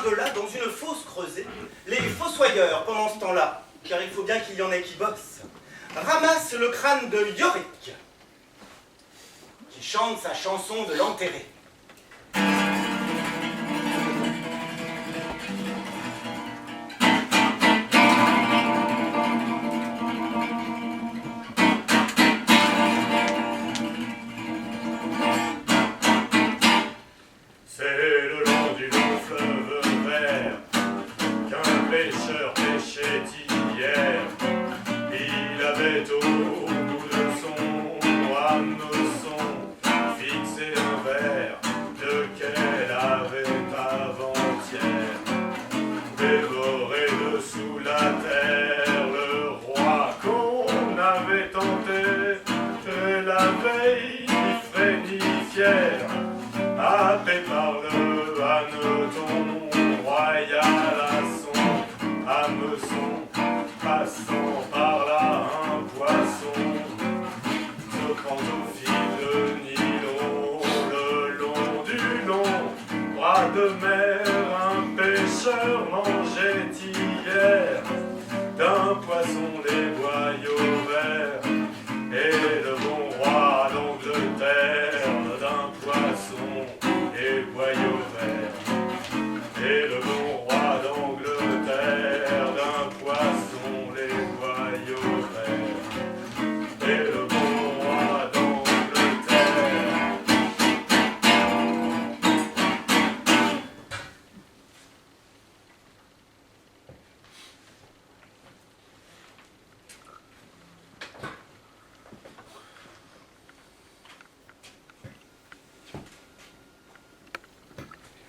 de là, dans une fosse creusée, les fossoyeurs, pendant ce temps-là, car il faut bien qu'il y en ait qui bossent, ramassent le crâne de Yorick, qui chante sa chanson de l'enterré.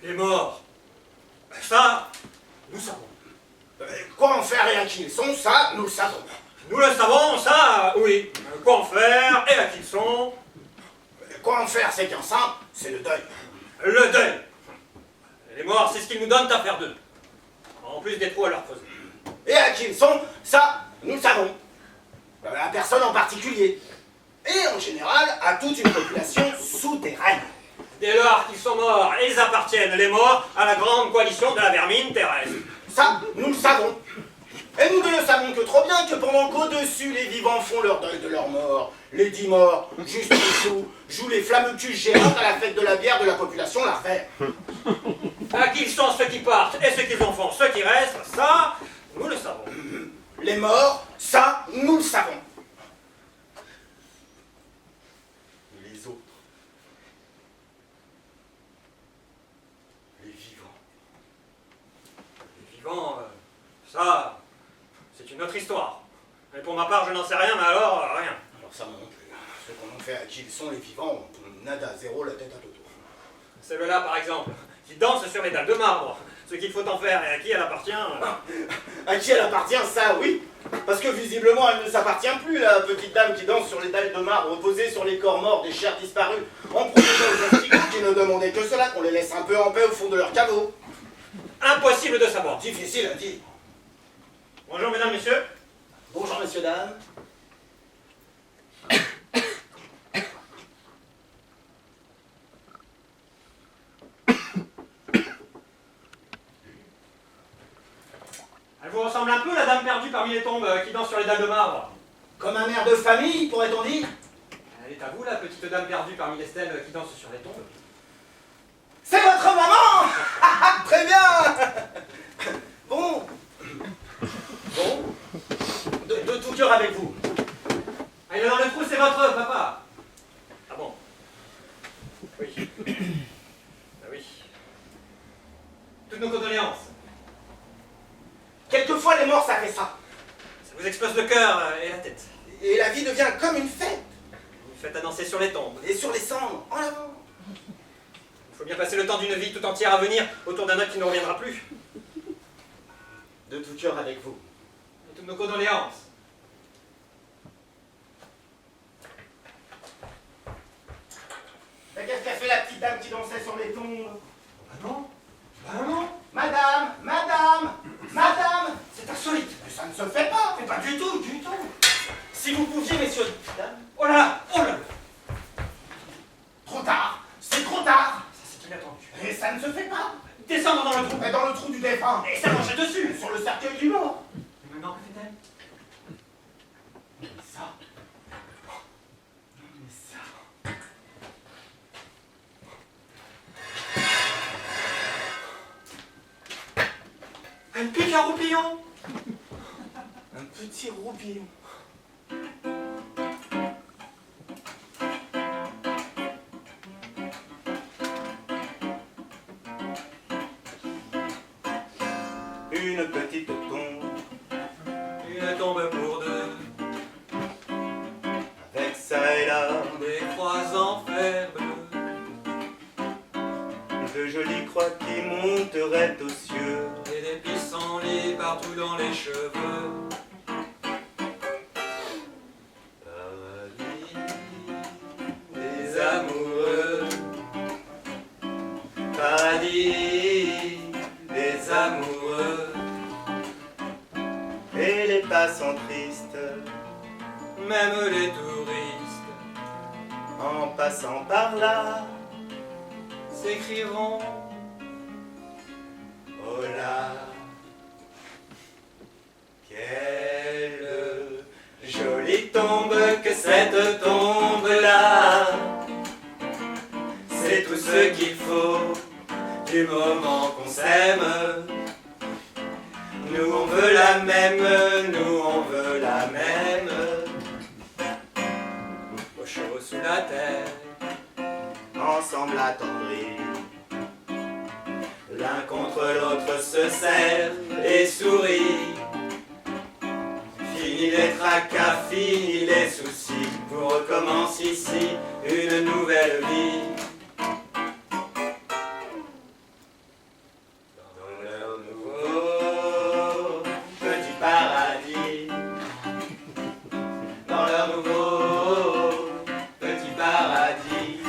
Les morts, ça, nous savons. Quoi en faire et à qui ils sont, ça, nous le savons. Nous le savons, ça, oui. Quoi en faire et à qui ils sont. Quoi en faire, c'est qu'un simple, c'est le deuil. Le deuil. Les morts, c'est ce qu'ils nous donnent à faire d'eux. En plus des trous à leur creuser. Et à qui ils sont, ça, nous le savons. À personne en particulier. Et en général, à toute une population souterraine. Dès lors qu'ils sont morts, ils appartiennent, les morts, à la grande coalition de la vermine terrestre. Ça, nous le savons. Et nous ne le savons que trop bien que pendant qu'au-dessus les vivants font leur deuil de leur mort, les 10 morts, juste en dessous, jouent les flammes-culs géantes à la fête de la bière de la population larvaire. À qui ils sont ceux qui partent et ceux qui en font ceux qui restent, ça, nous le savons. Les morts, ça, nous le savons. Les autres. Les vivants. Les vivants, ça, c'est une autre histoire. Mais pour ma part, je n'en sais rien, mais alors, rien. Alors ça, moi non plus. Ce qu'on en fait à qui ils sont, les vivants, on nada, zéro, la tête à toto. Celle-là, par exemple, qui danse sur les dalles de marbre. Ce qu'il faut en faire et à qui elle appartient. À qui elle appartient, ça, oui. Parce que visiblement, elle ne s'appartient plus, la petite dame qui danse sur les dalles de marbre, posée sur les corps morts des chers disparus, en proposant aux asticots qui ne demandaient que cela, qu'on les laisse un peu en paix au fond de leur caveau. Impossible de savoir. Difficile à dire. Bonjour, mesdames, messieurs. Bonjour, messieurs, dames. Elle vous ressemble un peu, la dame perdue parmi les tombes qui danse sur les dalles de marbre. Comme un air de famille, pourrait-on dire. Elle est à vous, la petite dame perdue parmi les stèles qui danse sur les tombes. C'est votre maman. Très bien. Bon. De tout cœur avec vous. Ah, il est dans le trou, c'est votre papa. Ah bon? Oui. Ah oui. Toutes nos condoléances. Quelquefois, les morts, ça fait ça. Ça vous explose le cœur et la tête. Et la vie devient comme une fête. Vous faites à danser sur les tombes. Et sur les cendres, en avant. Il faut bien passer le temps d'une vie tout entière à venir autour d'un homme qui ne reviendra plus. De tout cœur avec vous. Et toutes nos condoléances. Mais qu'est-ce qu'a fait la petite dame qui dansait sur les tombes? Ah non? Ah non? Madame. C'est insolite. Mais ça ne se fait pas. Mais pas du tout, du tout. Si vous pouviez, messieurs, dames. Oh là là, oh là là. Trop tard. C'est trop tard. Ça c'est inattendu. Et ça ne se fait pas. Des descendre dans le trou. Et dans le trou du défunt. Et ça marche dessus. Sur le cercueil du mort. Et maintenant, que fait-elle? Mais ça. Mais ça. Elle pique un roupillon. Un petit roupillon. Une petite tombe Une tombe pour deux. avec ça et là Des croix en fer bleu. de jolies croix qui monteraient aux cieux. Et des pissenlits partout dans les cheveux. Paradis Des amoureux. paradis Des amoureux. et les passants tristes Même les touristes en passant par là. s'écrieront. Oh là, quelle jolie tombe que cette tombe-là. C'est tout ce qu'il faut du moment qu'on s'aime. Nous on veut la même, nous on veut la même. Au chaud sous la terre. Ensemble attendris, l'un contre l'autre se serre et sourit. Fini les tracas, fini les soucis, pour recommence ici une nouvelle vie. Dans leur nouveau petit paradis, dans leur nouveau petit paradis.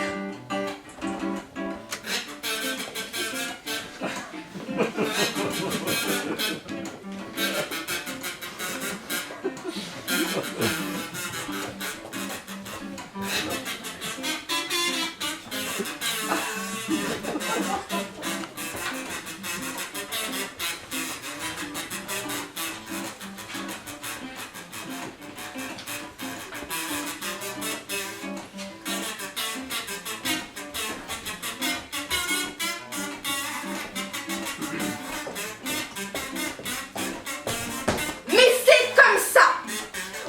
Mais c'est comme ça.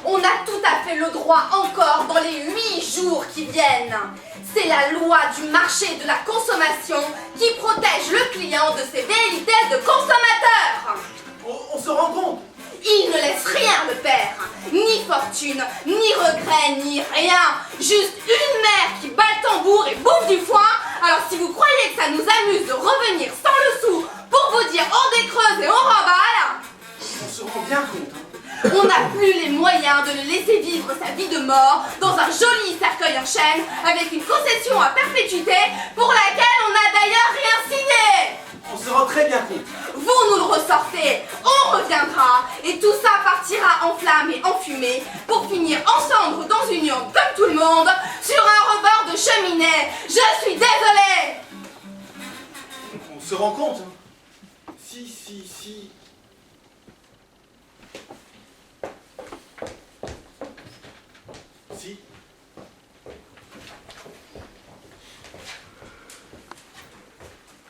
On a tout à fait le droit encore dans les 8 jours qui viennent. C'est la loi du marché de la consommation qui protège le client de ses velléités de consommateur. On se rend compte. Il ne laisse rien de père. Ni fortune, ni regret, ni rien. Juste une mère qui bat le tambour et bouffe du foin. Alors si vous croyez que ça nous amuse de revenir sans le sou pour vous dire on décreuse et on remballe, On se rend bien compte. on n'a plus les moyens de le laisser vivre sa vie de mort dans un joli cercueil en chêne avec une concession à perpétuité pour laquelle on n'a d'ailleurs rien signé. On se rend très bien compte. Vous nous le ressortez, on reviendra et tout ça partira en flammes et en fumée pour finir en cendres dans une urne comme tout le monde sur un rebord de cheminée. Je suis désolée. On se rend compte. Si. Si,